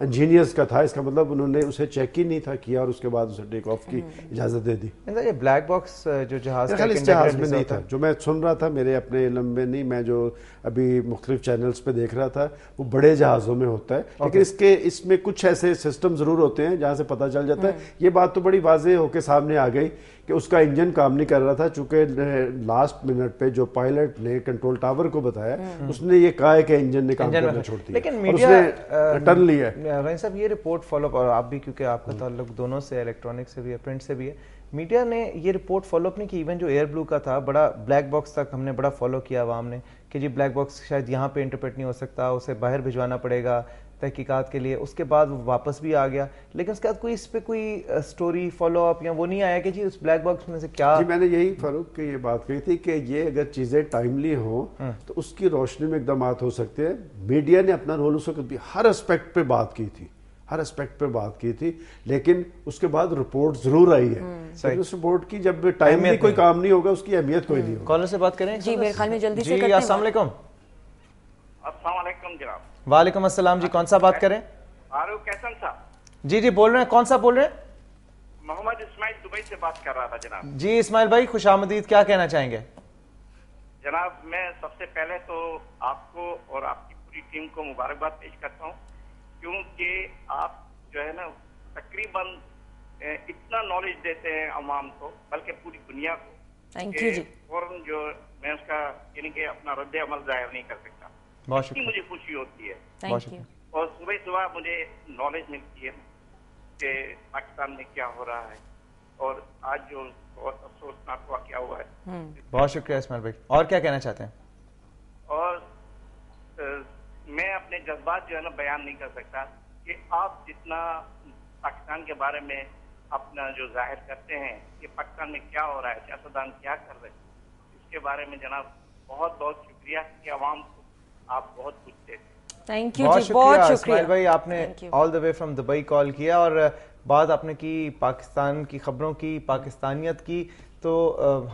Engineers کا تھا. اس کا مطلب انہوں نے اسے چیک ہی نہیں تھا کیا اور اس کے بعد اسے ٹیک آف کی اجازت دے دی. یہ بلیک باکس جو جہاز اس جہاز میں نہیں تھا, جو میں سن رہا تھا, میرے اپنے علم میں نہیں, میں جو ابھی مختلف چینلز پہ دیکھ رہا تھا وہ بڑے جہازوں میں ہوتا ہے, لیکن اس میں کچھ ایسے سسٹم ضرور ہوتے ہیں جہاں سے پتہ چل جاتا ہے. یہ بات تو بڑی واضح ہو کے سامنے آ گئی کہ اس کا انجن کام نہیں کر رہا تھا, چونکہ لاسٹ منٹ پہ جو پائلٹ نے کنٹرول ٹاور کو بتایا اس نے یہ کہا ہے کہ انجن نے کام کرنا چھوڑ دیا, لیکن میڈیا ٹرن لیا ہے. غنی صاحب یہ رپورٹ فالو اپ, اور آپ بھی کیونکہ آپ کا تعلق دونوں سے, الیکٹرانک سے بھی ہے, پرنٹ سے بھی ہے, میڈیا نے یہ رپورٹ فالو اپ نہیں کی. ایون جو ایئر بلو کا تھا, بڑا بلیک باکس تک ہم نے بڑا فالو کیا عوام نے کہ جی بلیک باکس شاید یہاں پہ انٹرپریٹ نہیں ہو سکتا, اسے باہر بھجوانا پڑے گا تحقیقات کے لیے. اس کے بعد وہ واپس بھی آ گیا, لیکن اس کے بعد کوئی اس پہ کوئی سٹوری فالو اپ یا وہ نہیں آیا کہ جی اس بلیک باکس میں سے کیا. جی میں نے یہی فاروق کی یہ بات کہی تھی کہ یہ اگر چیزیں ٹائملی ہوں تو اس کی روشنی میں اقدامات ہو سکتے ہیں. میڈیا نے اپنا رول اس وقت بھی ہر اسپیکٹ پہ بات کی تھی, ہر اسپیکٹ پہ بات کی تھی, لیکن اس کے بعد رپورٹ ضرور آئی ہے. اس رپورٹ کی جب ٹائم میں کوئی کام نہیں ہوگا اس کی اہمیت کوئی نہیں ہوگی. کالر سے بات کریں جی, میرے خیال میں جلدی سے کرتے ہیں. السلام علیکم. السلام علیکم جناب. وعلیکم السلام جی, کون سا بات کریں؟ فاروق احسن صاحب. جی جی بول رہے ہیں, کون سا بول رہے ہیں؟ محمد اسماعیل دبئی سے بات کر رہا تھا جناب. جی اسماعیل بھائی خوش آمدید, کیا کہنا چاہیں گے؟ جناب میں سب سے پہلے تو آپ کو اور آپ کی پوری ٹیم کو مبارکباد پیش کرتا ہوں, کیونکہ آپ جو ہے نا تقریباً اتنا نالج دیتے ہیں عوام کو, بلکہ پوری دنیا کو. تھینک یو جی. فوراً جو میں اس کا یعنی کہ اپنا رد عمل ظاہر نہیں کر سکتا. بہت شکریہ. مجھے خوشی ہوتی ہے تھینک یو. اور صبح صبح مجھے نالج ملتی ہے کہ پاکستان میں کیا ہو رہا ہے, اور آج جو بہت افسوسناک واقعہ ہوا ہے. بہت شکریہ اسماعیل بھائی. اور کیا کہنا چاہتے ہیں؟ اور میں اپنے جذبات جو ہے نا بیان نہیں کر سکتا کہ آپ جتنا پاکستان کے بارے میں اپنا جو ظاہر کرتے ہیں کہ پاکستان میں کیا ہو رہا ہے, سیاستدان کیا کر رہے ہیں, اس کے بارے میں جناب بہت بہت شکریہ کہ عوام کو آپ بہت کچھ دیتے ہیں. تھینک یو جی, بہت شکریہ اسماعیل بھائی, آپ نے آل دا وے فرام دبئی کال کیا اور بات آپ نے کی پاکستان کی خبروں کی, پاکستانیت کی. تو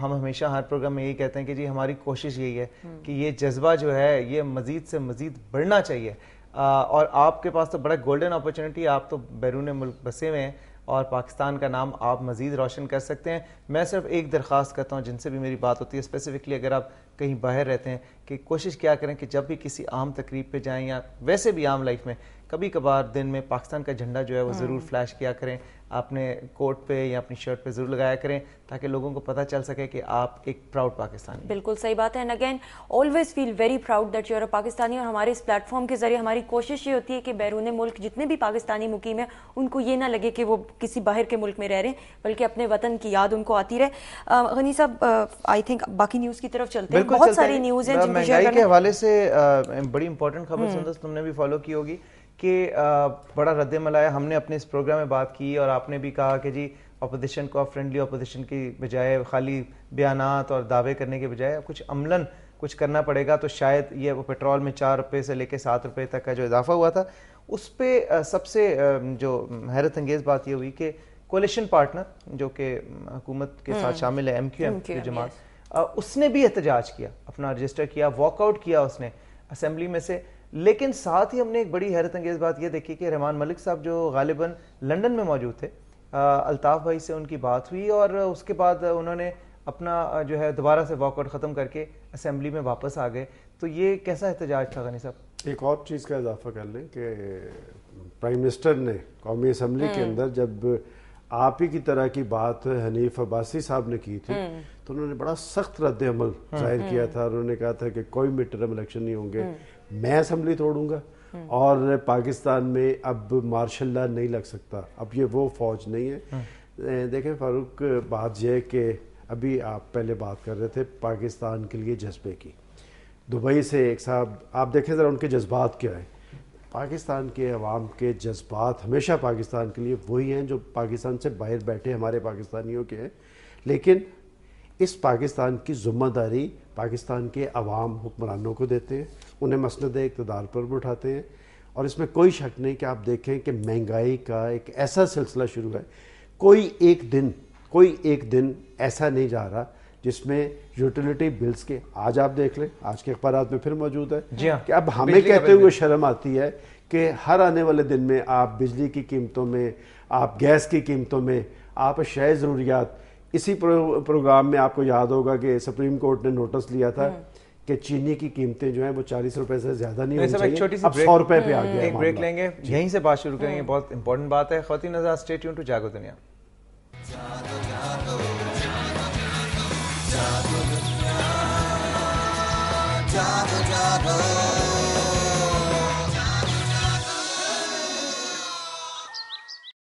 ہم ہمیشہ ہر پروگرام میں یہی کہتے ہیں کہ جی ہماری کوشش یہی ہے کہ یہ جذبہ جو ہے یہ مزید سے مزید بڑھنا چاہیے. اور آپ کے پاس تو بڑا گولڈن اپرچونٹی, آپ تو بیرون ملک بسے ہوئے ہیں اور پاکستان کا نام آپ مزید روشن کر سکتے ہیں. میں صرف ایک درخواست کرتا ہوں جن سے بھی میری بات ہوتی ہے, اسپیسیفکلی اگر آپ کہیں باہر رہتے ہیں, کہ کوشش کیا کریں کہ جب بھی کسی عام تقریب پہ جائیں یا ویسے بھی عام لائف میں کبھی کبھار دن میں پاکستان کا جھنڈا جو ہے وہ ضرور فلیش کیا کریں, اپنے کوٹ پہ یا اپنی شرٹ پہ ضرور لگایا کریں, تاکہ لوگوں کو پتہ چل سکے کہ آپ ایک پراؤڈ پاکستانی. بالکل صحیح بات ہے. And again always feel very proud that you are a Pakistani. اور ہمارے اس پلیٹ فارم کے ذریعے ہماری کوشش یہ ہوتی ہے کہ بیرون ملک جتنے بھی پاکستانی مقیم ہیں ان کو یہ نہ لگے کہ وہ کسی باہر کے ملک میں رہ رہے ہیں, بلکہ اپنے وطن کی یاد ان کو آتی رہے. غنی صاحب آئی تھنک باقی نیوز کی طرف چلتے ہیں. بہت ساری نیوز ہیں مہنگائی کے حوالے سے بڑی امپورٹنٹ خبر سندس تم نے بھی فالو کی ہوگی کہ بڑا رد عمل آیا. ہم نے اپنے اس پروگرام میں بات کی اور آپ نے بھی کہا کہ جی اپوزیشن کو فرینڈلی اپوزیشن کی بجائے خالی بیانات اور دعوے کرنے کے بجائے کچھ عملاً کچھ کرنا پڑے گا. تو شاید یہ وہ پیٹرول میں 4 روپے سے لے کے 7 روپے تک کا جو اضافہ ہوا تھا, اس پہ سب سے جو حیرت انگیز بات یہ ہوئی کہ کولیشن پارٹنر جو کہ حکومت کے ساتھ شامل ہے, ایم کیو ایم کی جماعت, اس نے بھی احتجاج کیا, اپنا رجسٹر کیا, واک آؤٹ کیا اس نے اسمبلی میں سے. لیکن ساتھ ہی ہم نے ایک بڑی حیرت انگیز بات یہ دیکھی کہ رحمان ملک صاحب جو غالباً لنڈن میں موجود تھے, الطاف بھائی سے ان کی بات ہوئی اور اس کے بعد انہوں نے اپنا جو ہے دوبارہ سے واک آؤٹ ختم کر کے اسمبلی میں واپس آ گئے. تو یہ کیسا احتجاج تھا غنی صاحب؟ ایک اور چیز کا اضافہ کر لیں کہ پرائم منسٹر نے قومی اسمبلی کے اندر جب آپ ہی کی طرح کی بات حنیف عباسی صاحب نے کی تھی تو انہوں نے بڑا سخت رد عمل ظاہر کیا تھا. انہوں نے کہا تھا کہ کوئی مڈ ٹرم الیکشن نہیں ہوں گے, میں اسمبلی توڑوں گا, اور پاکستان میں اب مارشل لا نہیں لگ سکتا, اب یہ وہ فوج نہیں ہے. دیکھیں فاروق, بات یہ ہے کہ ابھی آپ پہلے بات کر رہے تھے پاکستان کے لیے جذبے کی. دبئی سے ایک صاحب, آپ دیکھیں ذرا ان کے جذبات کیا ہیں. پاکستان کے عوام کے جذبات ہمیشہ پاکستان کے لیے وہی ہیں جو پاکستان سے باہر بیٹھے ہمارے پاکستانیوں کے ہیں, لیکن اس پاکستان کی ذمہ داری پاکستان کے عوام حکمرانوں کو دیتے ہیں, انہیں مسند اقتدار پر بھی اٹھاتے ہیں. اور اس میں کوئی شک نہیں کہ آپ دیکھیں کہ مہنگائی کا ایک ایسا سلسلہ شروع ہے, کوئی ایک دن ایسا نہیں جا رہا جس میں یوٹیلیٹی بلز کے, آج آپ دیکھ لیں, آج کے اخبارات میں پھر موجود ہے کہ اب ہمیں کہتے ہوئے شرم آتی ہے کہ ہر آنے والے دن میں آپ بجلی کی قیمتوں میں, آپ گیس کی قیمتوں میں, آپ اشیاء ضروریات, اسی پروگرام میں آپ کو یاد ہوگا کہ سپریم کورٹ نے نوٹس لیا تھا کہ چینی کی قیمتیں جو ہیں وہ 40 روپے سے زیادہ نہیں ہونی چاہیے, اب 100 روپے پہ آ گیا. ایک بریک لیں گے, یہیں سے بات شروع کریں گے, بہت امپورٹنٹ بات ہے. خواتین حضرات اسٹے ٹیون ٹو جاگو دنیا. جاگو